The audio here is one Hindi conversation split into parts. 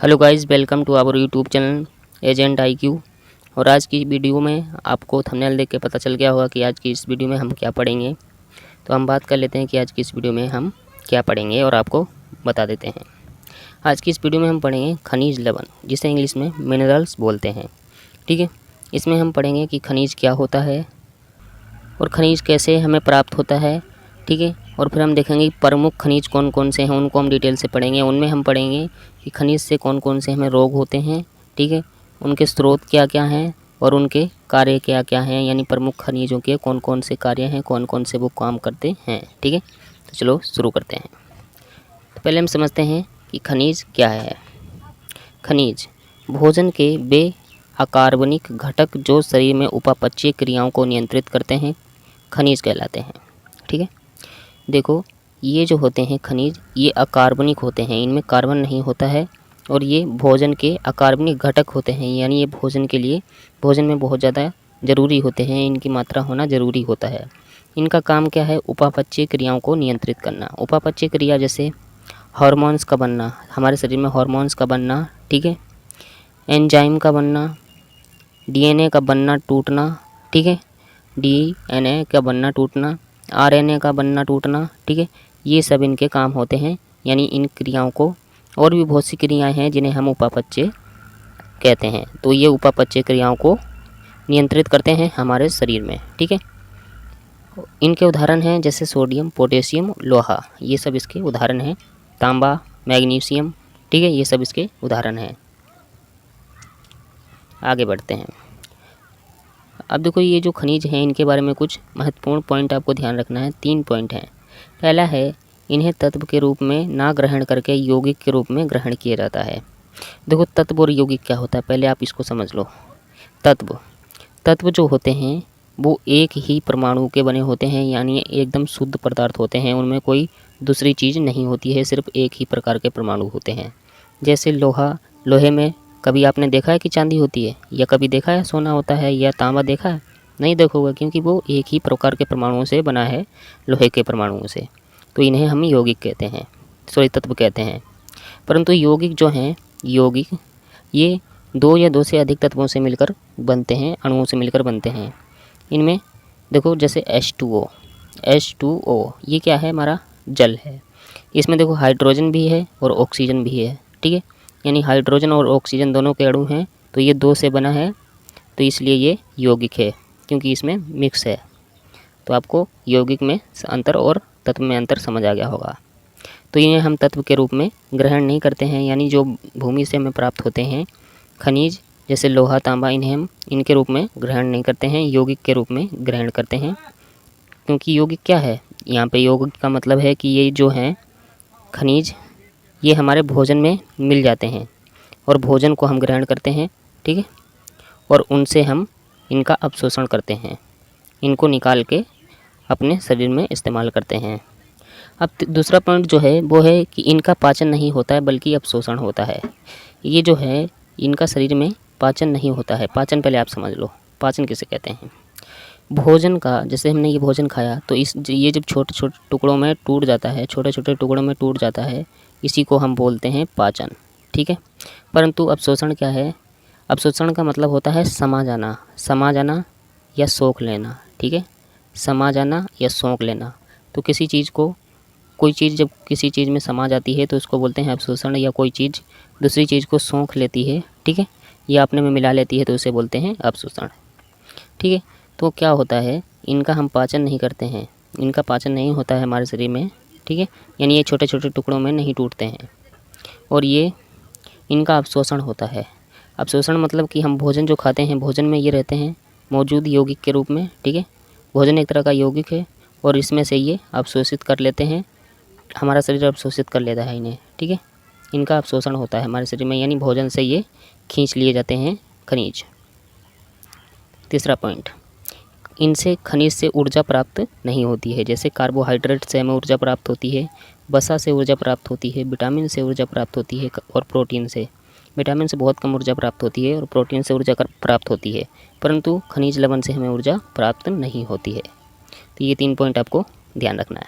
Hello guys, welcome to our YouTube channel agent IQ। और आज की वीडियो में आपको थंबनेल देख के पता चल गया होगा कि आज की इस वीडियो में हम क्या पढ़ेंगे। तो हम बात कर लेते हैं कि आज की इस वीडियो में हम क्या पढ़ेंगे और आपको बता देते हैं। आज की इस वीडियो में हम पढ़ेंगे खनिज लवण, जिसे इंग्लिश में मिनरल्स बोलते हैं। ठीक है, इसमें हम पढ़ेंगे कि खनिज क्या होता है और खनिज कैसे हमें प्राप्त होता है। ठीक है, और फिर हम देखेंगे प्रमुख खनिज कौन कौन से हैं, उनको हम डिटेल से पढ़ेंगे। उनमें हम पढ़ेंगे कि खनिज से कौन कौन से हमें रोग होते हैं। ठीक है, उनके स्रोत क्या क्या हैं और उनके कार्य क्या क्या हैं, यानी प्रमुख खनिजों के कौन कौन से कार्य हैं, कौन कौन से वो काम करते हैं। ठीक है, तो चलो शुरू करते हैं। तो पहले हम समझते हैं कि खनिज क्या है। खनिज भोजन के वे अकार्बनिक घटक जो शरीर में उपापचयी क्रियाओं को नियंत्रित करते हैं, खनिज कहलाते हैं। ठीक है, देखो ये जो होते हैं खनिज, ये अकार्बनिक होते हैं, इनमें कार्बन नहीं होता है और ये भोजन के अकार्बनिक घटक होते हैं, यानी ये भोजन के लिए भोजन में बहुत ज़्यादा ज़रूरी होते हैं, इनकी मात्रा होना ज़रूरी होता है। इनका काम क्या है? उपापचयी क्रियाओं को नियंत्रित करना। उपापचयी क्रिया जैसे हार्मोन्स का बनना, हमारे शरीर में हार्मोन्स का बनना, ठीक है, एंजाइम का बनना, DNA का बनना टूटना, ठीक है, DNA का बनना टूटना, RNA का बनना टूटना, ठीक है, ये सब इनके काम होते हैं। यानी इन क्रियाओं को, और भी बहुत सी क्रियाएं हैं जिन्हें हम उपापचय कहते हैं, तो ये उपापचय क्रियाओं को नियंत्रित करते हैं हमारे शरीर में। ठीक है, इनके उदाहरण हैं जैसे सोडियम, पोटेशियम, लोहा, ये सब इसके उदाहरण हैं। तांबा, मैग्नीशियम, ठीक है, ये सब इसके उदाहरण हैं। आगे बढ़ते हैं। अब देखो ये जो खनिज हैं, इनके बारे में कुछ महत्वपूर्ण पॉइंट आपको ध्यान रखना है। 3 पॉइंट हैं। पहला है, इन्हें तत्व के रूप में ना ग्रहण करके यौगिक के रूप में ग्रहण किया जाता है। देखो तत्व और यौगिक क्या होता है, पहले आप इसको समझ लो। तत्व जो होते हैं वो एक ही परमाणु के बने होते हैं, यानी एकदम शुद्ध पदार्थ होते हैं, उनमें कोई दूसरी चीज़ नहीं होती है, सिर्फ एक ही प्रकार के परमाणु होते हैं। जैसे लोहा, लोहे में कभी आपने देखा है कि चांदी होती है, या कभी देखा है सोना होता है, या तांबा देखा है? नहीं देखोगे, क्योंकि वो एक ही प्रकार के परमाणुओं से बना है, लोहे के परमाणुओं से। तो इन्हें हम यौगिक कहते हैं, सॉरी तत्व कहते हैं। परंतु यौगिक जो हैं, यौगिक ये 2 या 2 से अधिक तत्वों से मिलकर बनते हैं, अणुओं से मिलकर बनते हैं। इनमें देखो जैसे H2O, ये क्या है? हमारा जल है। इसमें देखो हाइड्रोजन भी है और ऑक्सीजन भी है। ठीक है, यानी हाइड्रोजन और ऑक्सीजन दोनों के अणु हैं, तो ये 2 से बना है, तो इसलिए ये यौगिक है, क्योंकि इसमें मिक्स है। तो आपको यौगिक में अंतर और तत्व में अंतर समझ आ गया होगा। तो इन्हें हम तत्व के रूप में ग्रहण नहीं करते हैं, यानी जो भूमि से हमें प्राप्त होते हैं खनिज जैसे लोहा, तांबा, इन्हें हम इनके रूप में ग्रहण नहीं करते हैं, यौगिक के रूप में ग्रहण करते हैं। क्योंकि यौगिक क्या है, यहाँ पे यौगिक का मतलब है कि ये जो हैं खनिज, ये हमारे भोजन में मिल जाते हैं और भोजन को हम ग्रहण करते हैं। ठीक है, और उनसे हम इनका अवशोषण करते हैं, इनको निकाल के अपने शरीर में इस्तेमाल करते हैं। अब दूसरा पॉइंट जो है वो है कि इनका पाचन नहीं होता है, बल्कि अवशोषण होता है। ये जो है इनका शरीर में पाचन नहीं होता है। पाचन पहले आप समझ लो, पाचन किसे कहते हैं? भोजन का, जैसे हमने ये भोजन खाया तो ये जब छोटे छोटे टुकड़ों में टूट जाता है, छोटे छोटे टुकड़ों में टूट जाता है, इसी को हम बोलते हैं पाचन। ठीक है, परंतु अवशोषण क्या है? अवशोषण का मतलब होता है समा जाना, समा जाना या सोख लेना। ठीक है, समा जाना या सोख लेना। तो किसी चीज़ को, कोई चीज़ जब किसी चीज़ में समा जाती है तो उसको बोलते हैं अवशोषण, या कोई चीज़ दूसरी चीज़ को सोख लेती है, ठीक है, या अपने में मिला लेती है, तो उसे बोलते हैं अवशोषण। ठीक है, तो क्या होता है, इनका हम पाचन नहीं करते हैं, इनका पाचन नहीं होता है हमारे शरीर में। ठीक है, यानी ये छोटे छोटे टुकड़ों में नहीं टूटते हैं, और ये इनका अवशोषण होता है। अवशोषण मतलब कि हम भोजन जो खाते हैं, भोजन में ये रहते हैं मौजूद यौगिक के रूप में। ठीक है, भोजन एक तरह का यौगिक है और इसमें से ये अवशोषित कर लेते हैं, हमारा शरीर अवशोषित कर लेता है इन्हें। ठीक है, इनका अवशोषण होता है हमारे शरीर में, यानी भोजन से ये खींच लिए जाते हैं खनिज। तीसरा पॉइंट, इनसे खनिज से ऊर्जा प्राप्त नहीं होती है। जैसे कार्बोहाइड्रेट से हमें ऊर्जा प्राप्त होती है, वसा से ऊर्जा प्राप्त होती है, विटामिन से ऊर्जा प्राप्त होती है, और प्रोटीन से। विटामिन से बहुत कम ऊर्जा प्राप्त होती है और प्रोटीन से ऊर्जा प्राप्त होती है, परंतु खनिज लवण से हमें ऊर्जा प्राप्त नहीं होती है। तो ये 3 पॉइंट आपको ध्यान रखना है।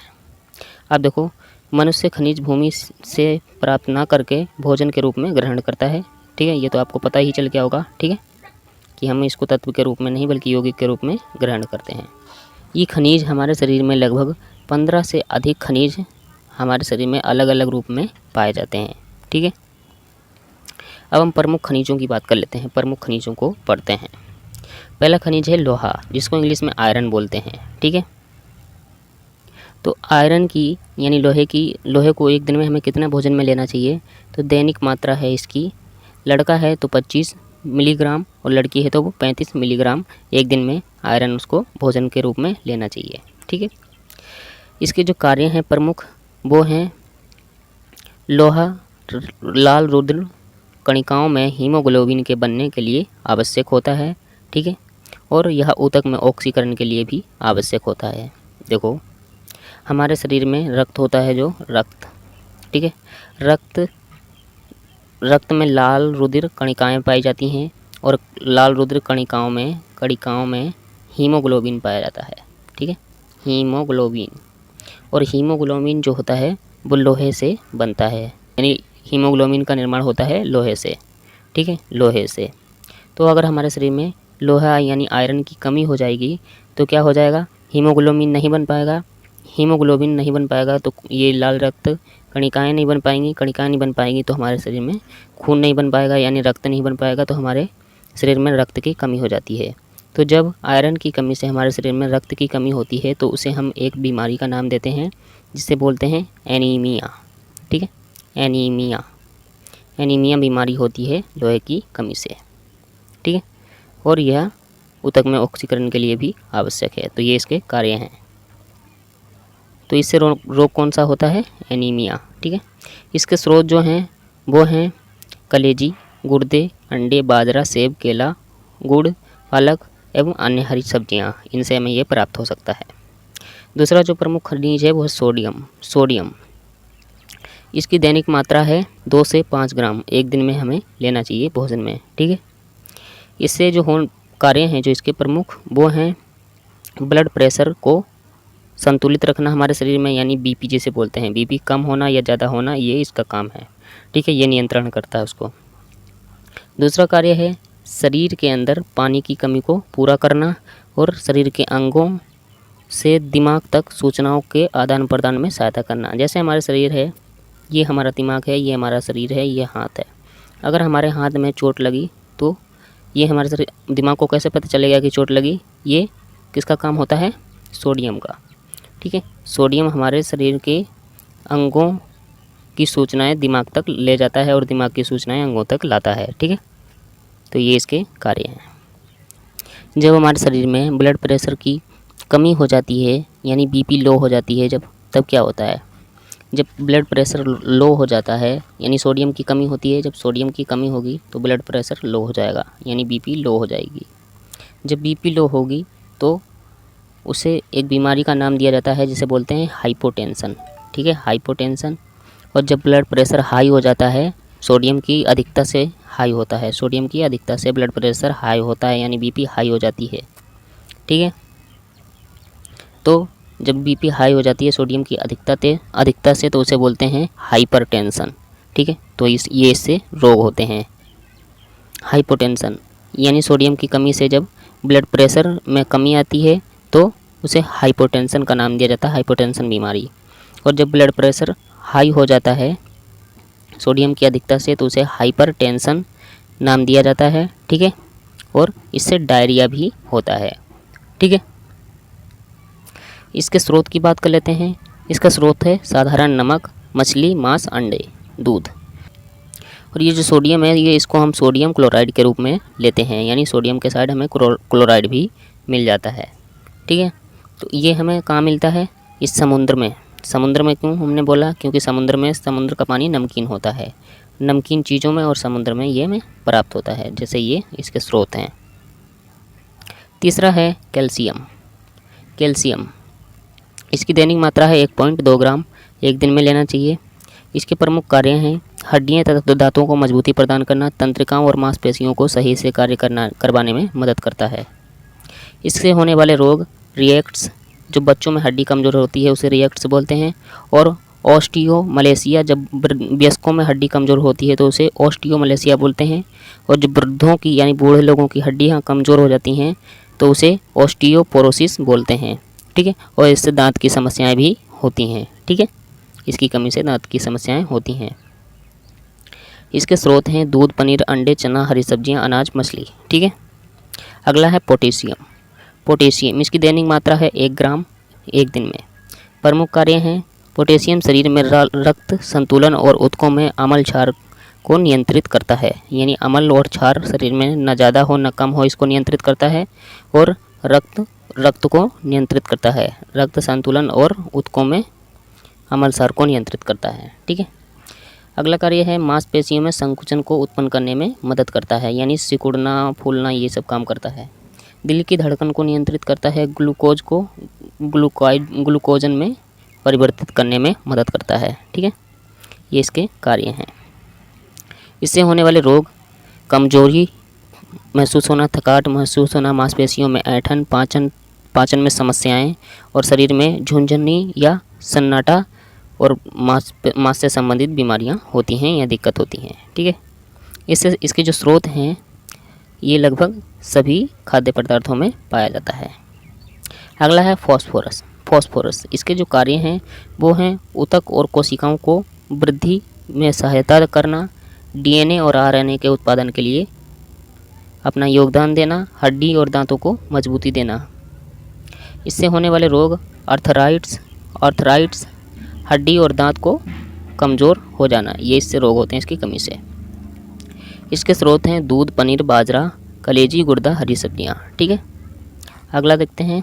अब देखो मनुष्य खनिज भूमि से प्राप्त ना करके भोजन के रूप में ग्रहण करता है। ठीक है, ये तो आपको पता ही चल गया होगा। ठीक है, कि हम इसको तत्व के रूप में नहीं बल्कि यौगिक के रूप में ग्रहण करते हैं। ये खनिज हमारे शरीर में लगभग 15 से अधिक खनिज हमारे शरीर में अलग अलग रूप में पाए जाते हैं। ठीक है, अब हम प्रमुख खनिजों की बात कर लेते हैं, प्रमुख खनिजों को पढ़ते हैं। पहला खनिज है लोहा, जिसको इंग्लिश में आयरन बोलते हैं। ठीक है, तो आयरन की यानी लोहे को एक दिन में हमें कितना भोजन में लेना चाहिए? तो दैनिक मात्रा है इसकी, लड़का है तो 25 मिलीग्राम और लड़की है तो वो 35 मिलीग्राम एक दिन में आयरन उसको भोजन के रूप में लेना चाहिए। ठीक है, इसके जो कार्य हैं प्रमुख वो हैं, लोहा लाल रुधिर कणिकाओं में हीमोग्लोबिन के बनने के लिए आवश्यक होता है। ठीक है, और यह ऊतक में ऑक्सीकरण के लिए भी आवश्यक होता है। देखो, हमारे शरीर में रक्त होता है, जो रक्त, ठीक है, रक्त में लाल रुधिर कणिकाएं पाई जाती हैं और लाल रुधिर कणिकाओं में हीमोग्लोबिन पाया जाता है। ठीक है, हीमोग्लोबिन, और हीमोग्लोबिन जो होता है वो लोहे से बनता है, यानी हीमोग्लोबिन का निर्माण होता है लोहे से। ठीक है, लोहे से। तो अगर हमारे शरीर में लोहा यानी आयरन की कमी हो जाएगी तो क्या हो जाएगा? हीमोग्लोबिन नहीं बन पाएगा। हीमोग्लोबिन नहीं बन पाएगा तो ये लाल रक्त कणिकाएँ नहीं बन पाएंगी, कणिकाएँ नहीं बन पाएंगी तो हमारे शरीर में खून नहीं बन पाएगा, यानी रक्त नहीं बन पाएगा, तो हमारे शरीर में रक्त की कमी हो जाती है। तो जब आयरन की कमी से हमारे शरीर में रक्त की कमी होती है तो उसे हम एक बीमारी का नाम देते हैं, जिसे बोलते हैं एनीमिया। ठीक है, एनीमिया, एनीमिया बीमारी होती है लोहे की कमी से। ठीक है, और यह ऊतक में ऑक्सीकरण के लिए भी आवश्यक है। तो ये इसके कार्य हैं। तो इससे रोग कौन सा होता है? एनीमिया। ठीक है, इसके स्रोत जो हैं वो हैं कलेजी, गुर्दे, अंडे, बाजरा, सेब, केला, गुड़, पालक एवं अन्य हरी सब्जियां, इनसे हमें ये प्राप्त हो सकता है। दूसरा जो प्रमुख खनिज है वो है सोडियम। इसकी दैनिक मात्रा है 2 से 5 ग्राम एक दिन में हमें लेना चाहिए भोजन में। ठीक है, इससे जो कार्य हैं जो इसके प्रमुख वो हैं ब्लड प्रेशर को संतुलित रखना हमारे शरीर में, यानी बीपी जिसे बोलते हैं, बीपी कम होना या ज़्यादा होना ये इसका काम है। ठीक है, ये नियंत्रण करता है उसको। दूसरा कार्य है शरीर के अंदर पानी की कमी को पूरा करना और शरीर के अंगों से दिमाग तक सूचनाओं के आदान प्रदान में सहायता करना। जैसे हमारे शरीर है, ये हमारा दिमाग है, ये हमारा शरीर है, ये हाथ है। अगर हमारे हाथ में चोट लगी तो ये हमारे शरीर दिमाग को कैसे पता चलेगा कि चोट लगी? ये किसका काम होता है? सोडियम का। ठीक है, सोडियम हमारे शरीर के अंगों की सूचनाएं दिमाग तक ले जाता है और दिमाग की सूचनाएं अंगों तक लाता है। ठीक है, तो ये इसके कार्य हैं। जब हमारे शरीर में ब्लड प्रेशर की कमी हो जाती है, यानी बीपी लो हो जाती है तब क्या होता है? जब ब्लड प्रेशर लो हो जाता है, यानी सोडियम की कमी होती है, जब सोडियम की कमी होगी तो ब्लड प्रेशर लो हो जाएगा, यानी बीपी लो हो जाएगी। जब बीपी लो होगी तो उसे एक बीमारी का नाम दिया जाता है जिसे बोलते हैं हाइपोटेंशन। ठीक है, हाइपोटेंशन। और जब ब्लड प्रेशर हाई हो जाता है, सोडियम की अधिकता से हाई होता है, सोडियम की अधिकता से ब्लड प्रेशर हाई होता है, यानी बीपी हाई हो जाती है। ठीक है, तो जब बीपी हाई हो जाती है सोडियम की अधिकता से तो उसे बोलते हैं हाइपरटेंशन। ठीक है, तो ये इससे रोग होते हैं। हाइपोटेंशन यानी सोडियम की कमी से जब ब्लड प्रेशर में कमी आती है तो उसे हाइपोटेंशन का नाम दिया जाता है, हाइपोटेंशन बीमारी। और जब ब्लड प्रेशर हाई हो जाता है सोडियम की अधिकता से तो उसे हाइपरटेंशन नाम दिया जाता है। ठीक है, और इससे डायरिया भी होता है। ठीक है, इसके स्रोत की बात कर लेते हैं। इसका स्रोत है साधारण नमक, मछली, मांस, अंडे, दूध। और ये जो सोडियम है ये इसको हम सोडियम क्लोराइड के रूप में लेते हैं, यानी सोडियम के साइड हमें क्लोराइड भी मिल जाता है। ठीक है, तो ये हमें कहाँ मिलता है? इस समुद्र में। समुद्र में क्यों हमने बोला? क्योंकि समुद्र का पानी नमकीन होता है, नमकीन चीज़ों में और समुद्र में ये हमें प्राप्त होता है, जैसे ये इसके स्रोत हैं। तीसरा है कैल्शियम। इसकी दैनिक मात्रा है 1.2 ग्राम एक दिन में लेना चाहिए। इसके प्रमुख कार्य हैं हड्डियां तथा दांतों को मजबूती प्रदान करना, तंत्रिकाओं और मांसपेशियों को सही से कार्य करवाने में मदद करता है। इससे होने वाले रोग रिएक्ट्स, जो बच्चों में हड्डी कमज़ोर होती है उसे रिएक्ट्स बोलते हैं, और ऑस्टियोमलेसिया, जब वयस्कों में हड्डी कमज़ोर होती है तो उसे ऑस्टियोमलेसिया बोलते हैं। और जब वृद्धों की यानी बूढ़े लोगों की हड्डियाँ कमज़ोर हो जाती हैं तो उसे ऑस्टियोपोरोसिस बोलते हैं। ठीक है, और इससे दांत की समस्याएं भी होती हैं। ठीक है, इसकी कमी से दांत की समस्याएं होती हैं। इसके स्रोत हैं दूध, पनीर, अंडे, चना, हरी सब्जियां, अनाज, मछली। ठीक है, अगला है पोटेशियम। पोटेशियम इसकी दैनिक मात्रा है 1 ग्राम 1 दिन में। प्रमुख कार्य हैं, पोटेशियम शरीर में रक्त संतुलन और ऊतकों में अम्ल क्षार को नियंत्रित करता है, यानी अम्ल और क्षार शरीर में न ज़्यादा हो न कम हो, इसको नियंत्रित करता है। और रक्त को नियंत्रित करता है, रक्त संतुलन और ऊतकों में अम्ल क्षार को नियंत्रित करता है। ठीक है, अगला कार्य है मांसपेशियों में संकुचन को उत्पन्न करने में मदद करता है, यानी सिकुड़ना फूलना ये सब काम करता है। दिल की धड़कन को नियंत्रित करता है, ग्लूकोज को ग्लूकोजन में परिवर्तित करने में मदद करता है। ठीक है, ये इसके कार्य हैं। इससे होने वाले रोग, कमजोरी महसूस होना, थकावट महसूस होना, मांसपेशियों में ऐंठन, पाचन में समस्याएं और शरीर में झुनझुनी या सन्नाटा और मांस से संबंधित बीमारियां होती हैं या दिक्कत होती हैं। ठीक है, इसके जो स्रोत हैं ये लगभग सभी खाद्य पदार्थों में पाया जाता है। अगला है फॉस्फोरस। फॉस्फोरस इसके जो कार्य हैं वो हैं ऊतक और कोशिकाओं को वृद्धि में सहायता करना, डीएनए और आरएनए के उत्पादन के लिए अपना योगदान देना, हड्डी और दांतों को मजबूती देना। इससे होने वाले रोग आर्थराइट्स, हड्डी और दांत को कमज़ोर हो जाना, ये इससे रोग होते हैं इसकी कमी से। इसके स्रोत हैं दूध, पनीर, बाजरा, कलेजी, गुर्दा, हरी सब्जियां। ठीक है, अगला देखते हैं।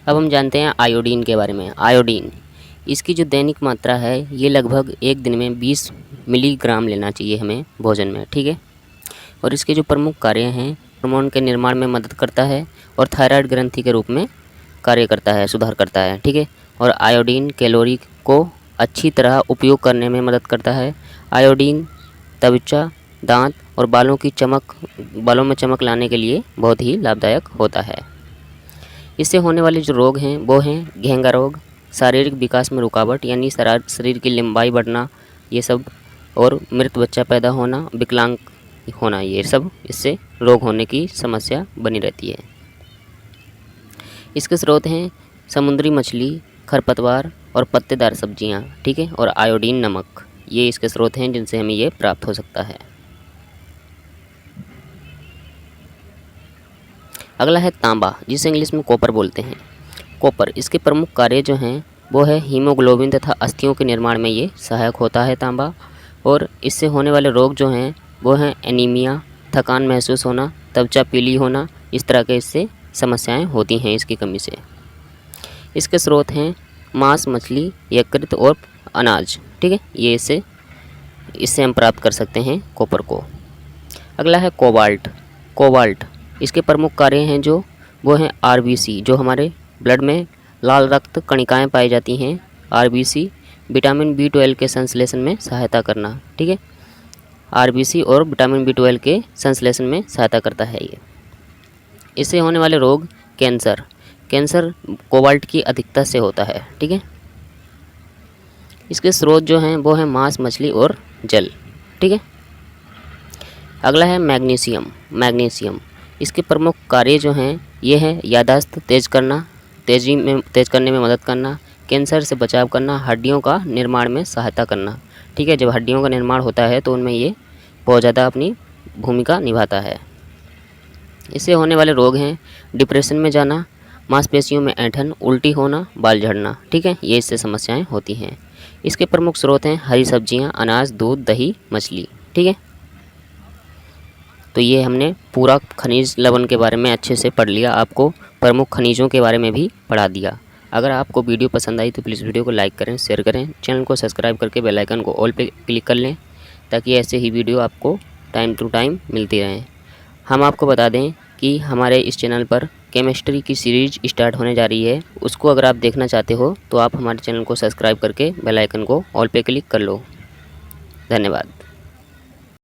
अब हम जानते हैं आयोडीन के बारे में। आयोडीन इसकी जो दैनिक मात्रा है ये लगभग 1 दिन में 20 मिलीग्राम लेना चाहिए हमें भोजन में। ठीक है, और इसके जो प्रमुख कार्य हैं, हार्मोन के निर्माण में मदद करता है और थायराइड ग्रंथि के रूप में कार्य करता है, सुधार करता है। ठीक है, और आयोडीन कैलोरी को अच्छी तरह उपयोग करने में मदद करता है। आयोडीन त्वचा, दांत और बालों में चमक लाने के लिए बहुत ही लाभदायक होता है। इससे होने वाले जो रोग हैं वो हैं घेंगा रोग, शारीरिक विकास में रुकावट यानी शरीर की लंबाई बढ़ना ये सब, और मृत बच्चा पैदा होना, विकलांग होना, ये सब इससे रोग होने की समस्या बनी रहती है। इसके स्रोत हैं समुद्री मछली, खरपतवार और पत्तेदार सब्जियां। ठीक है, और आयोडीन, नमक, ये इसके स्रोत हैं जिनसे हमें ये प्राप्त हो सकता है। अगला है तांबा, जिसे इंग्लिश में कॉपर बोलते हैं। कॉपर इसके प्रमुख कार्य जो हैं वो है हीमोग्लोबिन तथा अस्थियों के निर्माण में ये सहायक होता है तांबा। और इससे होने वाले रोग जो हैं वो हैं एनीमिया, थकान महसूस होना, त्वचा पीली होना, इस तरह के इससे समस्याएं होती हैं इसकी कमी से। इसके स्रोत हैं मांस, मछली, यकृत और अनाज। ठीक है, ये इससे हम प्राप्त कर सकते हैं कॉपर को। अगला है कोबाल्ट इसके प्रमुख कार्य हैं जो वो हैं आरबीसी, जो हमारे ब्लड में लाल रक्त कणिकाएं पाई जाती हैं, आरबीसी, विटामिन B12 के संश्लेषण में सहायता करना। ठीक है, आरबीसी और विटामिन B12 के संश्लेषण में सहायता करता है ये। इससे होने वाले रोग, कैंसर कोबाल्ट की अधिकता से होता है। ठीक है, इसके स्रोत जो हैं वो हैं मांस, मछली और जल। ठीक है, अगला है मैग्नीशियम इसके प्रमुख कार्य जो हैं ये हैं याददाश्त तेज करने में मदद करना, कैंसर से बचाव करना, हड्डियों का निर्माण में सहायता करना। ठीक है, जब हड्डियों का निर्माण होता है तो उनमें ये बहुत ज़्यादा अपनी भूमिका निभाता है। इससे होने वाले रोग हैं डिप्रेशन में जाना, मांसपेशियों में ऐंठन, उल्टी होना, बाल झड़ना। ठीक है, ये इससे समस्याएं होती हैं। इसके प्रमुख स्रोत हैं हरी सब्जियां, अनाज, दूध, दही, मछली। ठीक है, तो ये हमने पूरा खनिज लवण के बारे में अच्छे से पढ़ लिया, आपको प्रमुख खनिजों के बारे में भी पढ़ा दिया। अगर आपको वीडियो पसंद आई तो प्लीज़ वीडियो को लाइक करें, शेयर करें, चैनल को सब्सक्राइब करके बेल आइकन को ऑल पे क्लिक कर लें ताकि ऐसे ही वीडियो आपको टाइम टू टाइम मिलती रहें। हम आपको बता दें कि हमारे इस चैनल पर केमिस्ट्री की सीरीज स्टार्ट होने जा रही है, उसको अगर आप देखना चाहते हो तो आप हमारे चैनल को सब्सक्राइब करके बेल आइकन को ऑल पे क्लिक कर लो। धन्यवाद।